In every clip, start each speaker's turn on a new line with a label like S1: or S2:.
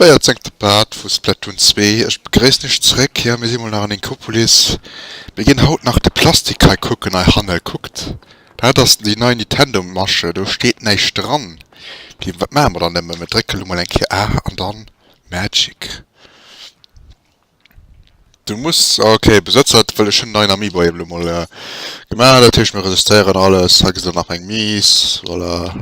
S1: 14. Part von Splatoon 2. Ich begrüße dich zurück. Hier, wir sind mal nach in Kopolis. Wir gehen heute nach der Plastikei gucken, nach Handel guckt. Da das die neue Nintendo-Masche, da steht nichts dran. Die machen wir dann immer mit drücken mal ein A und dann Magic. Du musst, okay, Besitzer will ich schon neuen Amiibo eben mal gemeldet, ich mir registrieren alles, sag ich dann nach ein Mies, voilà.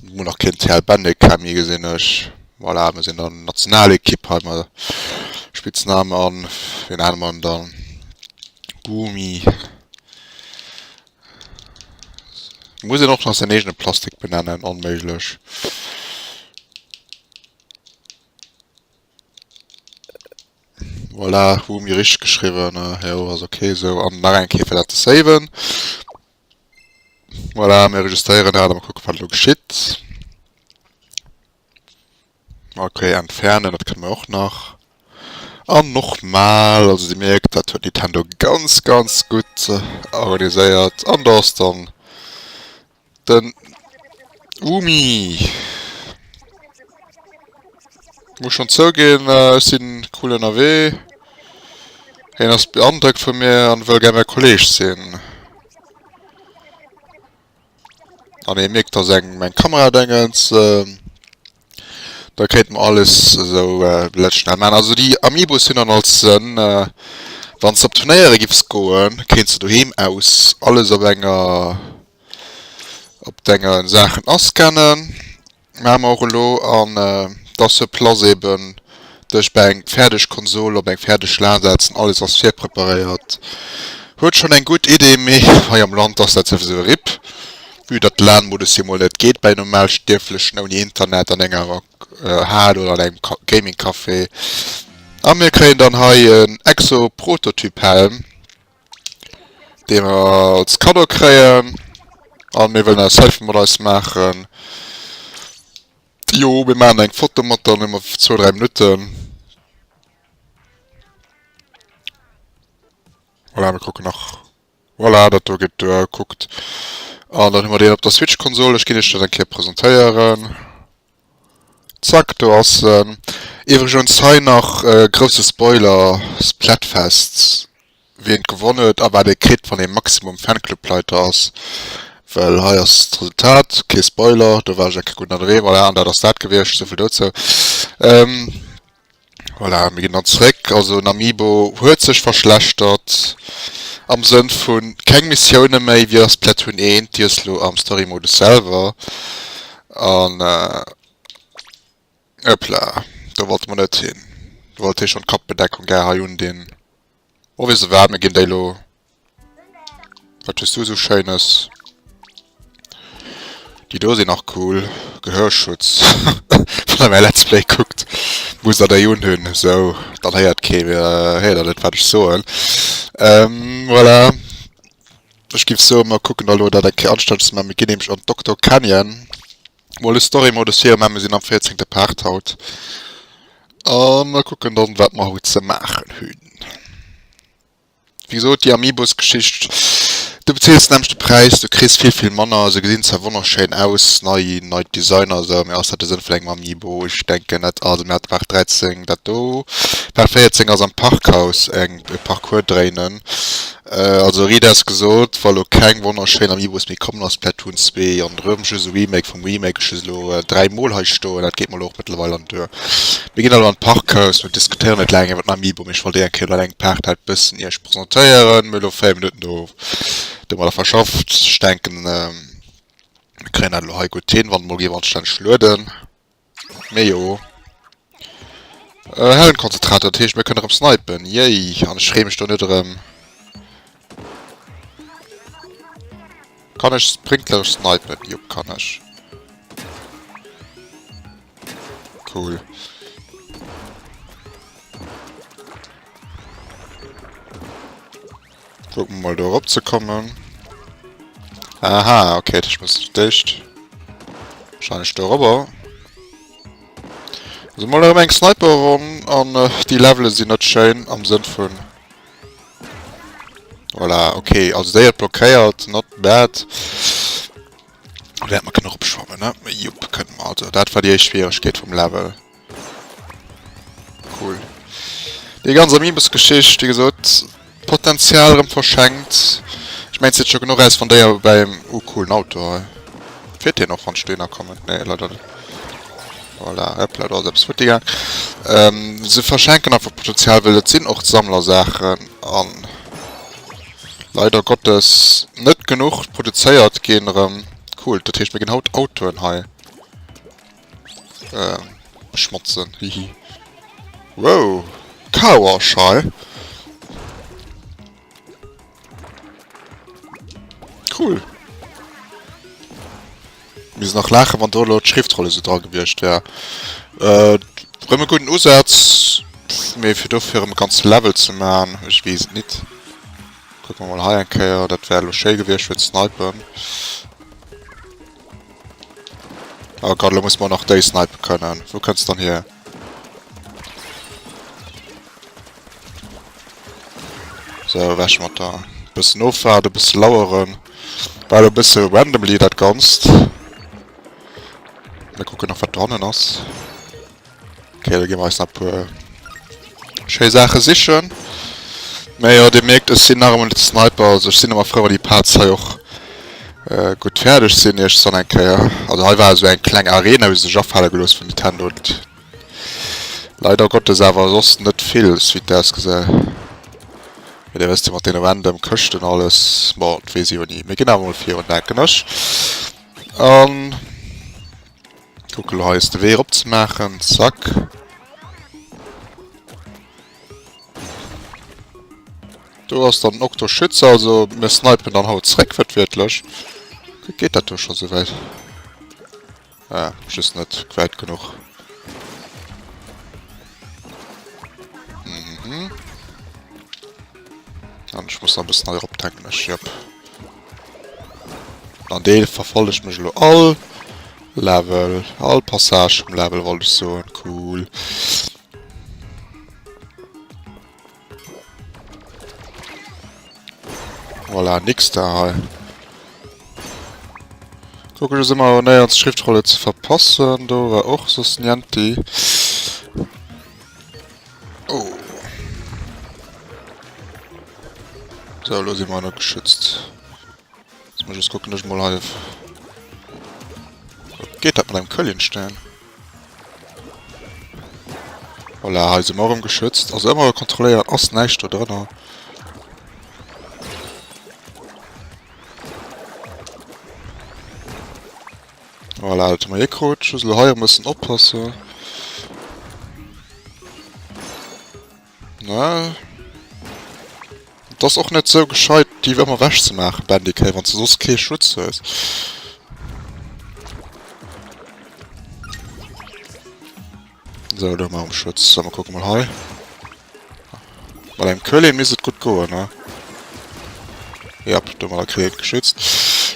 S1: Nur noch kein Teil Bande kam mir gesehen ist. Voilà, wir sind dann nationale Equipe, haben wir Spitznamen an, den einen Mann dann Gumi. Muss ich noch seine eigene Plastik benennen, unmöglich. Voilà, Gumi richtig geschrieben, ja, was okay, so, an nach einem Käfer das saven. Voilà, wir registrieren, ja, dann gucken, was da geschieht. Okay, entfernen, das können wir auch noch. Und nochmal, also sie merkt, das hat Nintendo ganz, ganz gut organisiert. Und das dann den Umi. Muss schon zugehen, ist ein cooler NW. Er ist beantragt von mir und will gerne mein Kollege sehen. Und ich merke, dass mein Kameradingens, da kriegt man alles so letzten Mal. Also die Amiibos sind dann als wenn es auf Turniere gibt gehen, kennst du daheim aus alles auf deiner Sachen ausscannen. Wir haben auch an das so Platz eben durch eine fertige Konsole oder eine fertige Lernsetzen, alles was viel präpariert. Hört schon eine gute Idee mehr, weil am Land das so RIP. Wie das Lernmodus hier mal nicht geht bei normal Stiftlischen ohne Internet an einer Hard oder einem Gaming-Café. Und wir kriegen dann hier einen Exo-Prototyp-Helm, den wir als Kado kriegen. Und wir wollen ein Selfie mit uns machen. Jo, wir machen ein Foto mit dann immer 2-3 Minuten. Voilà, wir gucken nach. Voilà, das geht guckt. Und dann haben wir den auf der Switch-Konsole, ich gehe nicht dann hier präsentieren. Zack, du hast übrigens heute noch große Spoiler, Splatfest. Wen gewonnen hat, aber der kriegt von dem Maximum Fanclub-Leute aus. Weil hier ist das Resultat, kein Spoiler, da war ich ja gut André, weil er an der Start gewesen, so viel dazu. Voilà, wir gehen dann zurück, also ein Amiibo hat sich verschlechtert. Am Sinn von keine Missionen mehr wie das Splatoon 1, die ist am Story-Modus selber. Und hoppla, da wollte man nicht hin. Da wollte ich schon Kopfbedeckung gerne und den. Oh, wie so warm, wir gehen da lo. Was tust du so Schönes? Die Dose noch cool. Gehörschutz. Wenn man Let's Play guckt, muss er da Jun hin. So, dann hört keiner, hey, das ist was ich so. Voilà. Ich gebe so, mal gucken, da der Anstand ist, wir gehen nämlich an Dr. Canyon. Wo die Story-Modus hier, wir sind am 14. Part haut. Und mal gucken dann, was wir heute machen können. Wieso die Amiibos-Geschichte? Du bezahlst nämlich den Preis, du kriegst viel Mann, also sehen zwar wunderschön aus, neue Designer, so, mir aus hat Sinn vielleicht mal Amiibo, ich denke nicht, also mir hat Park 13, das do, per 14 aus am Parkhaus, Parkour drinnen, also Rieder ist gesagt, weil du kein wunderschön Amiibos mehr kommen aus Splatoon 2 und römisches Remake vom Remake, ist so 3 Mal halt stehen, das geht mal auch mittlerweile an der. Wir gehen also an Parkhaus, wir diskutieren nicht lange mit einem Amiibo, ich wollte den Killer den Park halt ein bisschen erst präsentieren, mit 5 Minuten da. Den wir da verschafft, ich denke, wir kriegen halt noch gut hin, wann wir jemand dann schlöden. Mejo. Hellenkonzentrat, das heißt, wir können am Snipen. Yay, und ich schreibe mich da nicht drin. Kann ich Sprinkler snipen? Jupp, kann ich. Cool. Gucken mal da raufzukommen. Aha, okay, das muss dicht. Wahrscheinlich da rüber. Also mal eine Menge Sniper rum und die Level sind nicht schön am Sinn von. Voilà, okay, also der hat blockiert, not bad. Da hat man noch abschwammen, ne? Jupp, können wir also. Das war die Schwierigkeit vom Level. Cool. Die ganze Mimesgeschichte, wie gesagt, Potenzial verschenkt. Ich meine, es jetzt schon genug als von der beim coolen Auto. Fehlt hier noch von Stöhner kommen? Ne, leider nicht. Voilà, Apple oder selbst wird gegangen. Sie verschenken einfach Potenzial, weil das sind auch Sammlersachen an. Leider Gottes nicht genug produziert gehen. Cool, das heißt mir genau Auto in Hai. Schmutzen, hihi. Wow, Kauerschall. Cool. Wir sind noch lachen, wenn da die Schriftrolle so dran gewirrscht wäre. Einen guten Aussatz, mir für ein ganzes Level zu machen, ich weiß es nicht. Gucken wir mal hier, das wäre schön gewesen für Sniper. Aber gerade muss man noch den snipen können. Wo kannst du dann hier? So, wasch mal da. Ein bisschen auffahren, ein bisschen lauern. Weil du ein bisschen randomly das kannst. Wir gucken noch, was drinnen ist. Okay, dann gehen wir jetzt noch ein paar schöne Sachen sichern. Aber ja, ihr merkt, es sind nachher mit Sniper, also ich bin immer froh, weil die Parts hier auch gut fertig sind, erst so ein ja. Also hier war so eine kleine Arena, wie sie schon alle gelöst von Nintendo. Und leider Gottes aber sonst nicht viel, wie das gesagt. Der Rest mit den random Küsten und alles, boah, das weiß ich auch nicht. Wir gehen aber mal 4 und denken nicht. Gucken wir jetzt den Weg abzumachen, zack. Du hast dann Oktoschütze, also wir snipen dann halt zurück, wird wirklich. Geht das doch schon so weit? Ja, ist nicht weit genug. Mhm. Und ich muss noch ein bisschen neu abtanken, ich hab. An den verfolge ich mich nur all Level, all Passage im Level wollte ich so, cool. Voilà, nix da. Guck ich immer näher als Schriftrolle zu verpassen, da war auch so Snianti. Oh. So, los, ich mal noch geschützt. Jetzt muss ich jetzt gucken, dass ich mal live. Geht das mit einem Köllenstein? Voilà, also morgen geschützt. Also immer kontrollieren, aus nicht oder drin. Voilà, halt mal hier Schüssel heuer müssen aufpassen. Na. Das ist auch nicht so gescheit, die immer wäsch zu machen, Bandicam, wenn es so kein Schutz ist. So, da mal um Schutz. So, mal gucken mal hier. Bei dem Köln müsste es gut gehen, ne? Ja, da mal Kredit geschützt.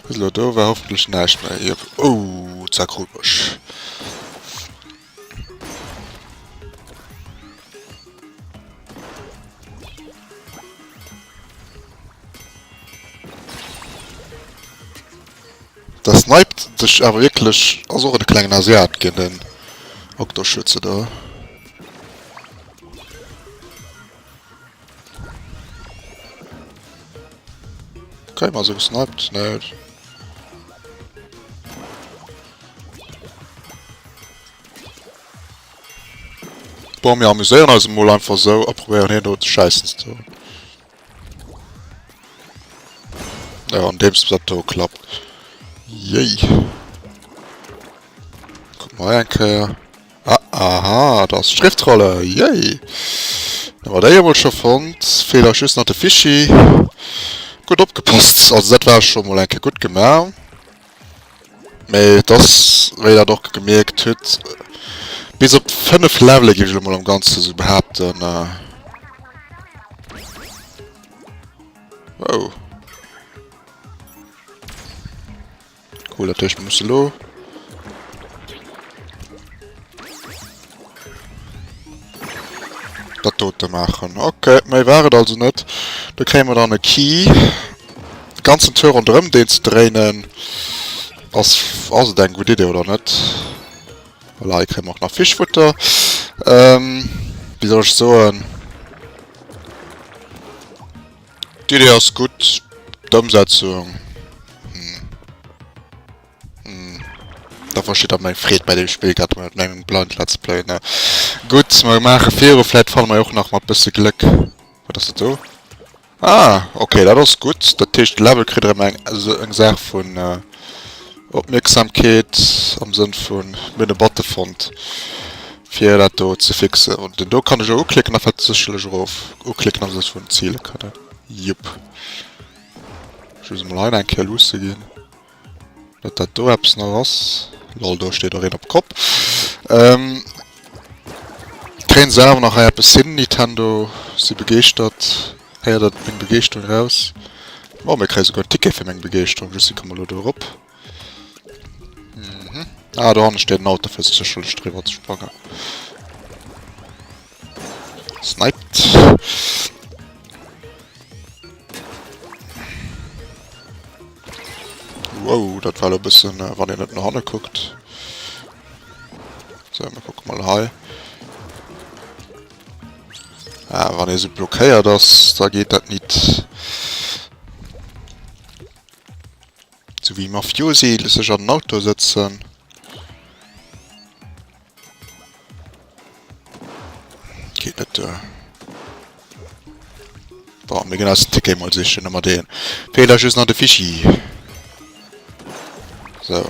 S1: So, da war hoffentlich nicht mehr. Hier. Oh, zack, Rutbusch. Das sniped sich aber wirklich, also auch eine kleine Asiat gegen den Oktoschütze da. Okay, mal so gesniped, nicht. Boah, wir amüsieren also mal einfach so, probieren hier dort scheißen zu tun. Ja, an dem es das klappt. Yay. Guck mal, ein aha, das ist Schriftrolle. Yay. Aber der hier wohl schon fand. Fehler Schuss nach der Fischi. Gut abgepasst. Also, das war schon mal ein gut gemacht. Aber das, weil er doch gemerkt hat, bis auf 5 Level gebe ich mal am Ganzen so behaupten. Wow. Cool, natürlich muss ich lo. Das Tote machen. Okay, mehr wäre also nicht. Da kriegen wir dann eine Key. Die ganzen Tür und drum, den zu drehen. Also denke, gute Idee oder nicht? Voilà, ich kriege auch noch Fischfutter. wie soll ich so die Idee ist gut, die Umsetzung da versteht auch mein Fred bei dem Spiel gerade mit meinem Blind Let's Play, ne? Gut, wir machen 4 Uhr, vielleicht fallen wir auch noch mal ein bisschen Glück. Was ist das so? Ah, okay, das ist gut. Der Tisch Level kriegt er eine Sache von Aufmerksamkeit am Sinn von mit der Bottenfond für das hier zu fixen. Und da kann ich auch klicken auf das drauf. Auch klicken auf das von Ziele kann. Jupp. Ich muss mal ein Kerl loszugehen. Das da hab's noch was. Lol, da steht auch auf Kopf. Kein selber noch ein bisschen Nintendo, sie begeistert. Ja, das bin Begeisterung raus. Oh, wir kriegen sogar ein Ticket für meine Begeisterung. Ich kann mal da drauf. Ah, da unten steht ein Auto für sich schon drüber zu springen. Sniped. Wow, das war ein bisschen, wenn ihr nicht nach vorne guckt. So, wir gucken mal hi. Ja, wenn ihr sie blockiert, da geht das nicht. So wie Mafiosi, lässt sich an ein Auto sitzen. Geht nicht da. Boah, wir gehen das Ticket mal sicher, nochmal den. Fehler ist noch der Fischi. So.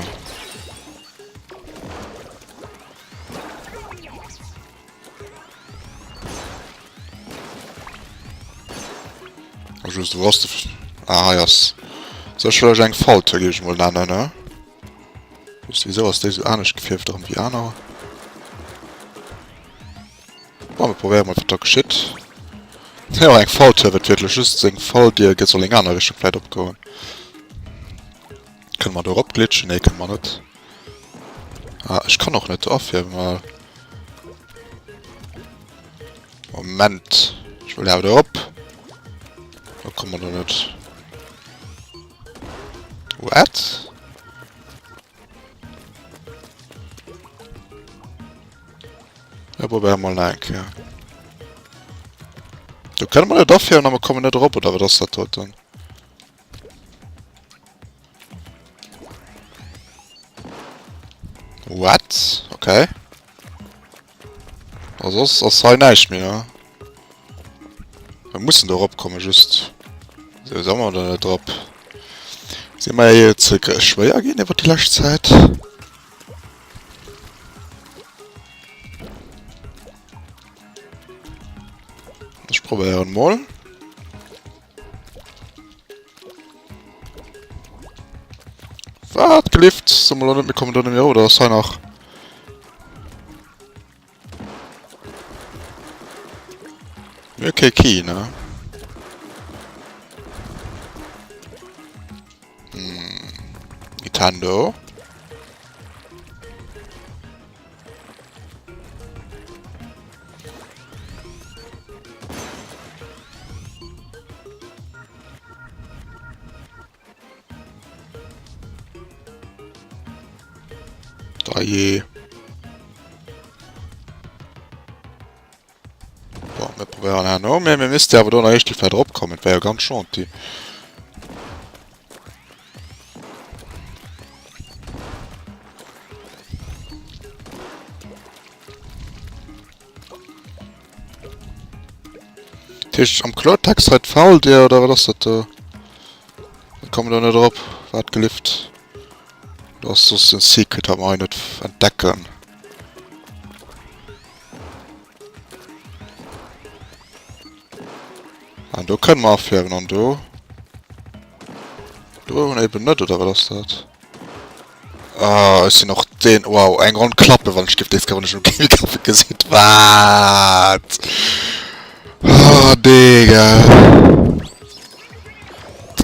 S1: Also, du hast. Ah, ja. So soll ich einen Fall gebe ich mal nennen, ne? Wieso ist das auch nicht gefärbt wie einer? Boah, wir probieren mal, was da geschieht. Ja, ein Fall wird wirklich just ein Fall, der geht so länger an der Richtung vielleicht abgehauen. Können wir da abglitschen? Ne, können wir nicht. Ah, ich kann auch nicht aufhören, mal. Moment. Ich will ja wieder ab. Da kommen wir da nicht. What? Ja, probieren wir mal ein, ja. Du können wir nicht aufhören, aber kommen nicht drauf, oder was ist das dort dann? What? Okay. Also das sei nicht mehr. Wir müssen da kommen, just. So, sagen wir da nicht drauf. Sehen wir jetzt schwer gehen über die letzte Zeit. Ich probiere mal. Was? Gelift? Sollen wir nicht, wir kommen da nicht mehr, oder? Sei noch. Okay, Key, ne? Nintendo. Da je. Boah, wir probieren ja noch. Wir müssten aber da noch richtig weit kommen. Wäre ja ganz schön, die. Tisch am Klartext halt faul, der oder was ist das da? Da kommen wir da nicht drauf. Wart gelift. Das ist ein Secret, haben wir nicht entdecken. Und da können wir aufhören und da. Da eben nicht, oder was ist das? Ah, ist hier noch den. Wow, ein Grund Klappe, weil ich gibt jetzt gar nicht schon Klappe gesehen. Was? Oh, Digga.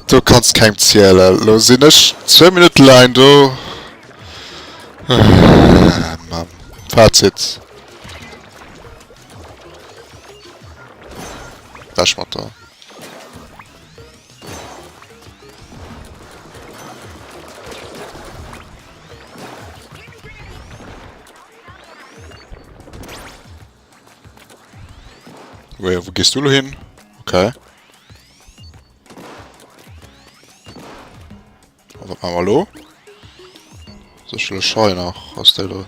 S1: Du kannst kein zählen. Los, sind nicht 2 Minuten lang, du. Mann. Fazit. Das ist mal da. Wo gehst du hin? Okay. Also, hallo? So schön Schein nach aus der da.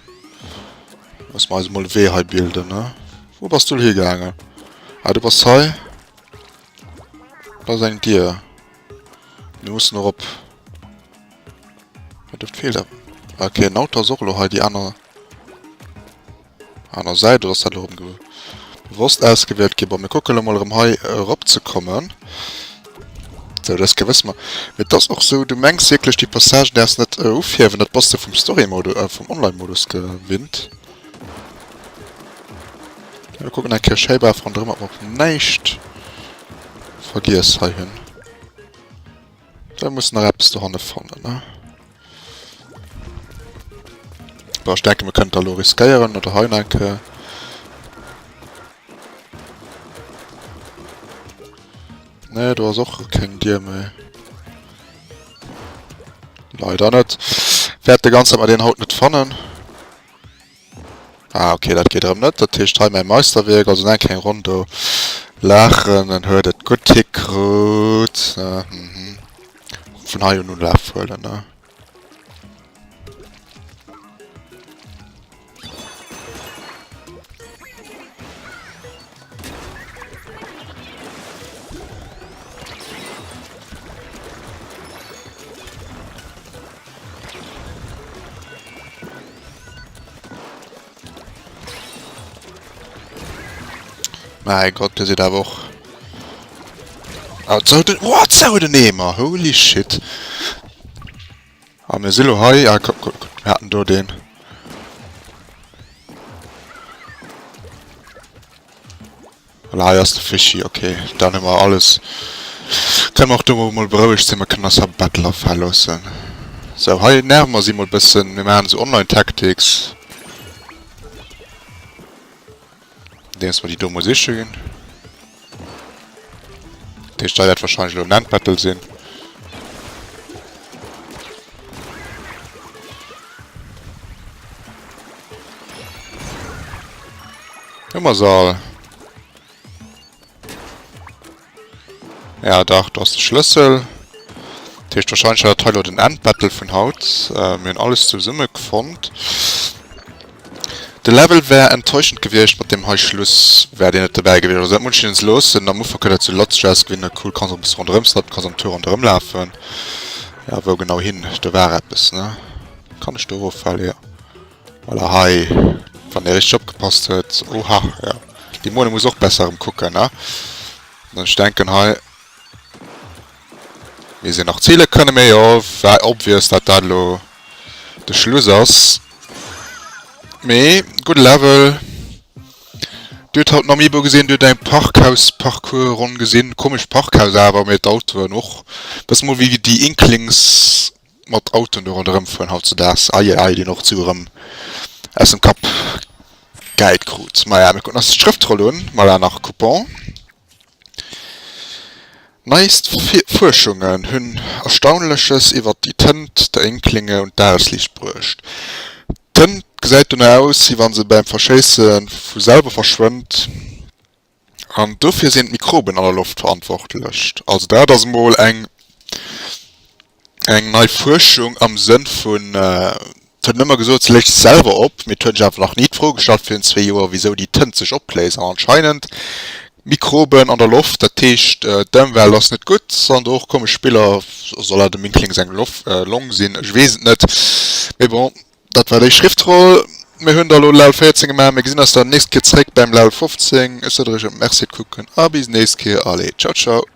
S1: Was mal mal weh bilden, ne? Wo bist du hier gegangen? Ah, du warst hier? Da ist ein Tier. Du musst noch ab. Das fehlt ab. Okay, ein Auto ist auch noch die andere Seite, das hat oben bewusst ausgewählt, aber wir gucken mal, um hier raufzukommen. So, das gewiss mal. Wird das auch so, du meinst wirklich die Passage, der ist nicht aufheben, das Beste vom Story-Modus, vom Online-Modus gewinnt. Ja, wir gucken, ein Kirschheber von drin, aber auch nicht. Vergiss hier hin. Da muss eine Raps da vorne, ne? Aber ich denke, wir können da noch riskieren oder hier denke. Ne, du hast auch kein Tier mehr. Leider nicht. Werd die ganze Zeit mal den Haut nicht fannen. Ah, okay, das geht darum nicht. Das ist halt mein Meisterwerk, also nein, kein Rondo. Lachen, dann hört das gut gut. Von hier nun laufen, ne? Mein Gott, der sieht aber auch. What so den Nehmer? Holy shit. Haben wir Silo Hai? Ja, guck, wir hatten da den. Voilà, erste Fischi, okay. Dann haben wir alles. Können wir auch da mal beruhigt sein, wir können das am Battler verlassen. So, hier nerven wir sie mal ein bisschen. Wir machen so Online-Tactics. Erstmal die dumme Sicherung. Der Stall wird wahrscheinlich nur ein Landbattle sehen. Immer so. Ja, da, du hast den Schlüssel. Der ist wahrscheinlich der Teil den Endbattle von Haut. Wir haben alles zusammen gefunden. Der Level wäre enttäuschend gewesen, mit dem Schluss wäre der nicht dabei gewesen. Also, muss ich ins Los und dann muss man zu Lotstress gewinnen. Cool, kannst du ein bisschen rundherum starten, kannst am Tür rundherum laufen. Ja, wo genau hin? Da wäre etwas, ne? Kann ich da auffallen, ja. Weil er hi, wenn der richtig abgepasst hat. Oha, ja. Die Mone muss auch besser gucken, ne? Und ich denke, hi. Wir sind noch Ziele können wir ja, weil obvious, dass da der Schluss ist. Me, gut Level. Du hast noch nie gesehen, du dein Parkhaus-Parcours rund gesehen. Komisch Parkhaus, aber mit Auto noch. Das ist mal wie die Inklings mit Auto rundherum von Haut zu das. Die noch zu ihrem Essen Cup Guide gut. Mal ja, wir können das Schriftrolle mal nach Coupon. Meist Forschungen hun Erstaunliches über die Tent der Inklinge und das Licht brüscht. Tent sieht dann aus, wie wenn sie beim Verschießen von selber verschwindet. Und dafür sind Mikroben an der Luft verantwortlich. Also da das mal eine neue Forschung am Sinn von hat nicht mehr gesagt, legt selber ab. Wir können einfach noch nicht vorgestellt für in 2 Jahren, wieso die Tent sich ablesen. Anscheinend Mikroben an der Luft, der Tisch, dem wäre das nicht gut, sondern auch kommen Spieler, soll er dem Inkling seine Luft, Long sehen, ich weiß es nicht. Aber bon, das war die Schriftrolle. Wir haben da Level 14 gemacht, wir sehen uns dann nächstes Mal zurück beim Level 15. Ist das richtig? Merci gucken. Bis nächstes Mal. Allez, ciao, ciao.